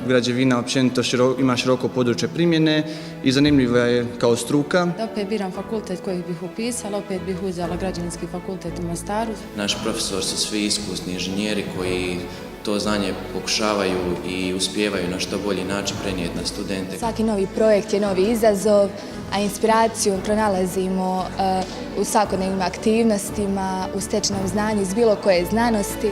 građevina općenito ima široko područje primjene i zanimljiva je kao struka. Opet biram fakultet koji bih upisala, opet bih uzela građevinski fakultet u Mostaru. Naši profesori su svi iskusni inženjeri koji to znanje pokušavaju i uspijevaju na što bolji način prenijeti na studente. Svaki novi projekt je novi izazov, a inspiraciju pronalazimo u svakodnevnim aktivnostima, u stečenom znanju iz bilo koje znanosti.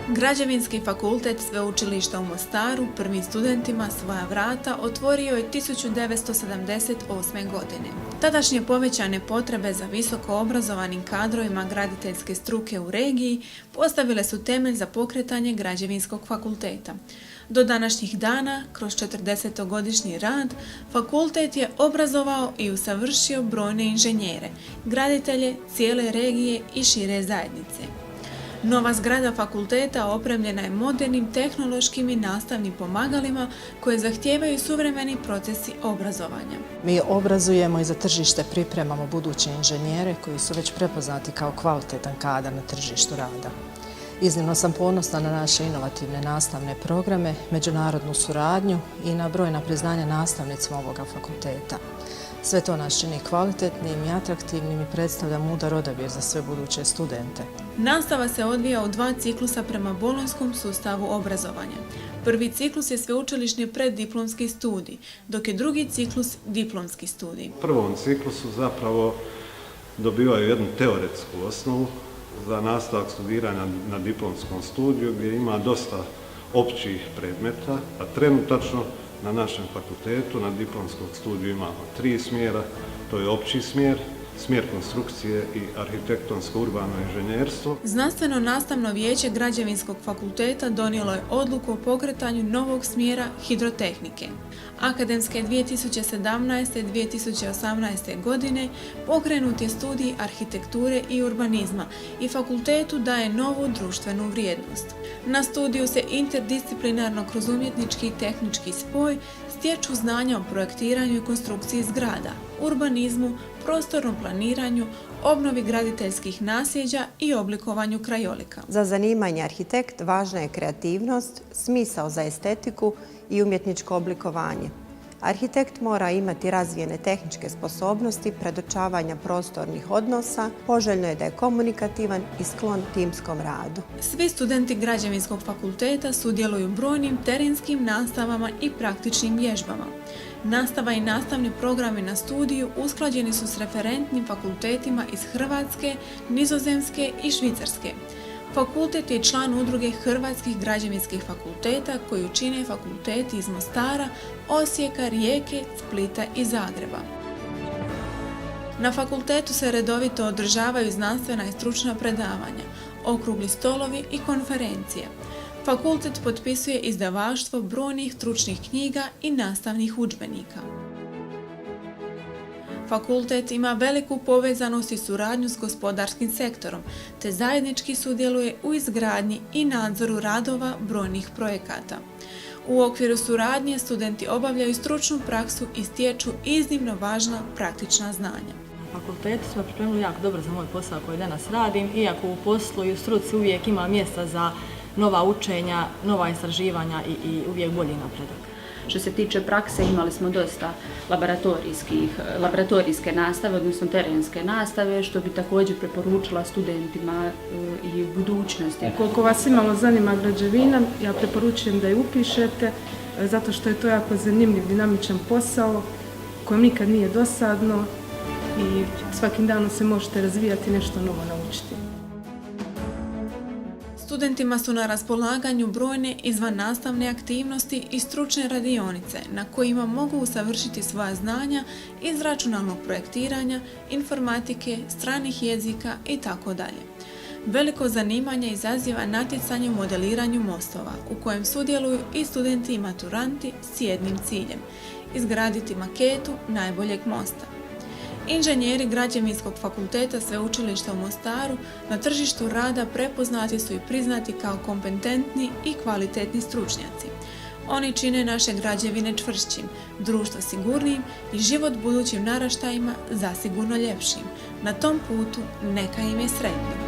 Građevinski fakultet Sveučilišta u Mostaru prvim studentima svoja vrata otvorio je 1978. godine. Tadašnje povećane potrebe za visoko obrazovanim kadrovima graditeljske struke u regiji postavile su temelj za pokretanje Građevinskog fakulteta. Do današnjih dana, kroz 40-godišnji rad, fakultet je obrazovao i usavršio brojne inženjere, graditelje cijele regije i šire zajednice. Nova zgrada fakulteta opremljena je modernim tehnološkim i nastavnim pomagalima koje zahtijevaju suvremeni procesi obrazovanja. Mi obrazujemo i za tržište pripremamo buduće inženjere koji su već prepoznati kao kvalitetan kadar na tržištu rada. Iznimno sam ponosna na naše inovativne nastavne programe, međunarodnu suradnju i na brojna priznanja nastavnicima ovoga fakulteta. Sve to nas čini kvalitetnim i atraktivnim i predstavlja mudar odabir za sve buduće studente. Nastava se odvija u 2 ciklusa prema bolonjskom sustavu obrazovanja. Prvi ciklus je sveučilišni preddiplomski studij, dok je drugi ciklus diplomski studij. U prvom ciklusu zapravo dobivaju jednu teoretsku osnovu za nastavak studiranja na diplomskom studiju gdje ima dosta općih predmeta, a trenutačno na našem fakultetu na diplomskom studiju imamo 3 smjera, to je opći smjer, smjer konstrukcije i arhitektonsko-urbano inženjerstvo. Znanstveno-nastavno vijeće Građevinskog fakulteta donijelo je odluku o pokretanju novog smjera hidrotehnike. Akademske 2017-2018. godine pokrenut je studij arhitekture i urbanizma i fakultetu daje novu društvenu vrijednost. Na studiju se interdisciplinarno kroz umjetnički i tehnički spoj stječu znanja o projektiranju i konstrukciji zgrada, urbanizmu, prostornom planiranju, obnovi graditeljskih nasljeđa i oblikovanju krajolika. Za zanimanje arhitekt važna je kreativnost, smisao za estetiku i umjetničko oblikovanje. Arhitekt mora imati razvijene tehničke sposobnosti predočavanja prostornih odnosa, poželjno je da je komunikativan i sklon timskom radu. Svi studenti Građevinskog fakulteta sudjeluju u brojnim terenskim nastavama i praktičnim vježbama. Nastava i nastavni programi na studiju usklađeni su s referentnim fakultetima iz Hrvatske, Nizozemske i Švicarske. Fakultet je član udruge Hrvatskih građevinskih fakulteta koju čine fakulteti iz Mostara, Osijeka, Rijeke, Splita i Zagreba. Na fakultetu se redovito održavaju znanstvena i stručna predavanja, okrugli stolovi i konferencije. Fakultet potpisuje izdavaštvo brojnih stručnih knjiga i nastavnih udžbenika. Fakultet ima veliku povezanost i suradnju s gospodarskim sektorom, te zajednički sudjeluje u izgradnji i nadzoru radova brojnih projekata. U okviru suradnje studenti obavljaju stručnu praksu i stječu iznimno važna praktična znanja. Na fakultetu smo pripremili jako dobro za moj posao koji danas radim, iako u poslu i u struci uvijek ima mjesta za nova učenja, nova istraživanja i uvijek bolji napredak. Što se tiče prakse, imali smo dosta laboratorijske nastave, odnosno terenske nastave, što bi također preporučila studentima i u budućnosti. Koliko vas imalo zanima građevina, ja preporučujem da je upišete, zato što je to jako zanimljiv, dinamičan posao, kojem nikad nije dosadno i svakim danom se možete razvijati i nešto novo naučiti. Studentima su na raspolaganju brojne izvannastavne aktivnosti i stručne radionice na kojima mogu usavršiti svoja znanja iz računalnog projektiranja, informatike, stranih jezika itd. Veliko zanimanje izaziva natjecanje u modeliranju mostova u kojem sudjeluju i studenti i maturanti s jednim ciljem – izgraditi maketu najboljeg mosta. Inženjeri Građevinskog fakulteta Sveučilišta u Mostaru na tržištu rada prepoznati su i priznati kao kompetentni i kvalitetni stručnjaci. Oni čine naše građevine čvršćim, društvo sigurnijim i život budućim naraštajima zasigurno ljepšim. Na tom putu neka im je sretno.